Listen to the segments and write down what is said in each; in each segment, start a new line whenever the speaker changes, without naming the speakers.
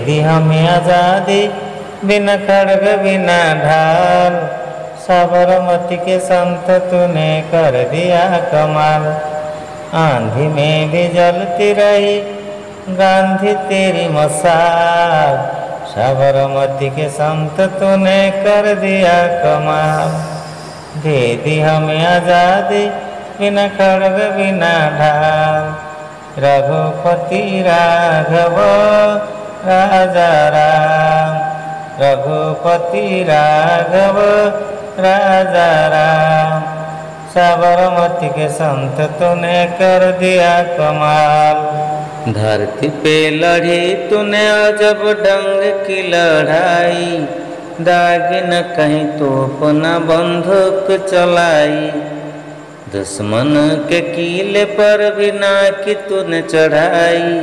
दी हमें आजादी, बिना खड़ग बिना ढाल। साबरमती के संत तूने कर दिया कमाल। आंधी में भी जलती रही गांधी तेरी मसाल। साबरमती के संत तूने कर दिया कमाल। दे दी हमें आजादी, बिना खड़ग बिना ढाल। रघुपति राघव राजा राम, रघुपति राघव राजा राम। साबरमती के संत तूने कर दिया कमाल। धरती पे लड़ी तूने अजब ढंग की लड़ाई, दाग न कहीं तोप न बंदूक चलाई। दुश्मन के किले पर बिना कि तूने चढ़ाई,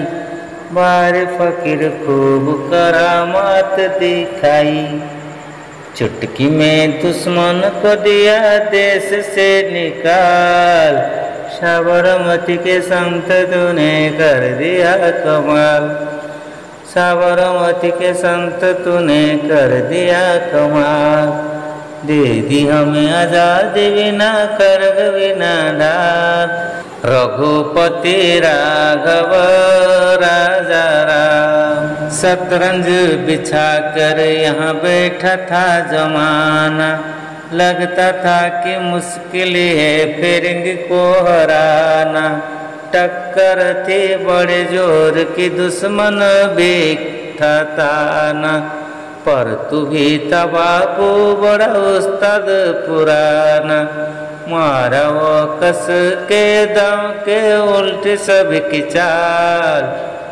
बार फकीर खूब करामात दिखाई। चुटकी में दुश्मन को दिया देश से निकाल। साबरमती के संत तूने कर दिया कमाल। साबरमती के संत तूने कर दिया कमाल। दे दी हमें आजादी, बिना खड़ग बिना ढाल। रघुपति राघव राजा राम। शतरंज बिछा कर यहाँ बैठा था जमाना, लगता था कि मुश्किल है फिरंगी को हराना। टक्कर थी बड़े जोर की, दुश्मन भी था ना, पर तू भी था बापू बड़ा उस्ताद पुराना। मारा वो कस के दम के उल्टे सबकी चाल।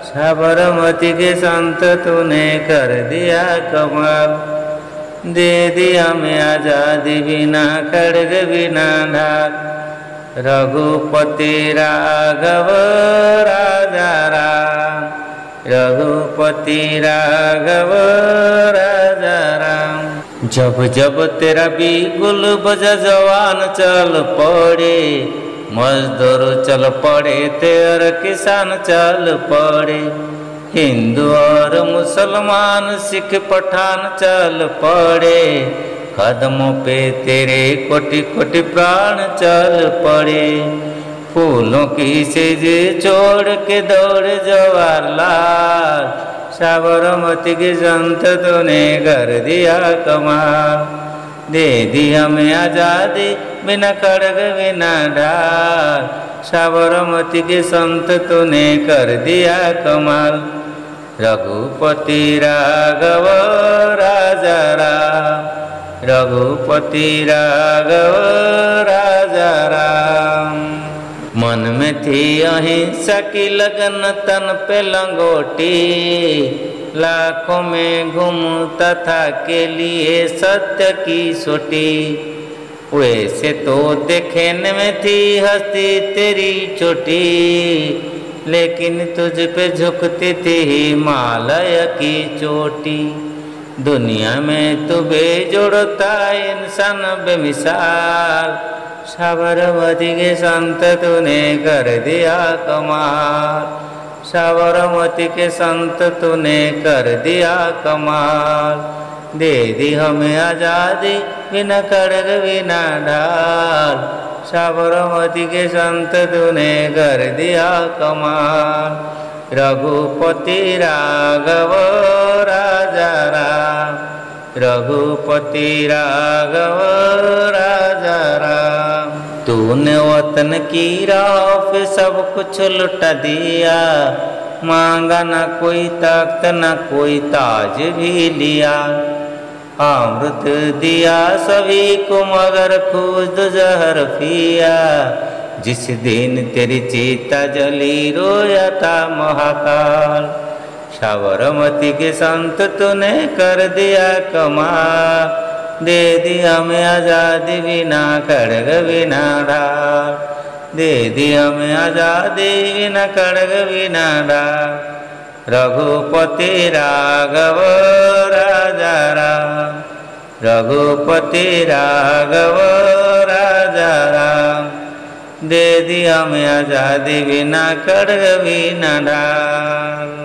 साबरमती के संत तूने कर दिया कमाल। दे दी हमें आजादी, बिना खड़ग बिना ढाल। रघुपति राघव राजा राम, रघुपति राघव राजा राम। जब जब तेरा बिगुल बजा जवान चल पड़े, मजदूर चल पड़े तेरा किसान चल पड़े। हिंदू और मुसलमान सिख पठान चल पड़े, कदमों पे तेरे कोटि कोटि प्राण चल पड़े। फूलों की सेज छोड़ के दौड़े जवाहरलाल। साबरमती के संत तूने कर दिया कमाल। दे दी हमें आजादी, बिना खड़ग बिना ढाल। साबरमती के संत तूने कर दिया कमाल। रघुपति राघव राजा राम, रघुपति राघव राजा राम। मन में थी अहिंसा की लगन, तन पे लंगोटी। लाखों में घूमता था के लिए सत्य की सोटी। वैसे तो देखने में थी हंसी तेरी चोटी, लेकिन तुझ पे झुकती थी हिमालय की चोटी। दुनिया में तू बेजोड़ता इंसान बेमिसाल। साबरमती के संत तूने कर दिया कमाल। साबरमती के संत तूने कर दिया कमाल। दे दी हमें आजादी, बिना खड़ग बिना ढाल। साबरमती के संत तूने कर दिया कमाल। रघुपति राघव राजा राम, रघुपति राघव राजा राम। तूने वतन की राह पे सब कुछ लुटा दिया, मांगा न कोई तख्त न कोई ताज भी लिया। अमृत दिया सभी को मगर खुद जहर पिया। जिस दिन तेरी चीता जली रोया था महाकाल। साबरमती के संत तूने कर दिया कमाल। दे दी हमें आजादी, बिना खड़ग बिना ढाल। दे दी हमें आजादी, बिना खड़ग बिना ढाल। रघुपति राघव राजा राम, रघुपति राघव राजा राम। दे दी हमें आजादी, बिना खड़ग बिना ढाल।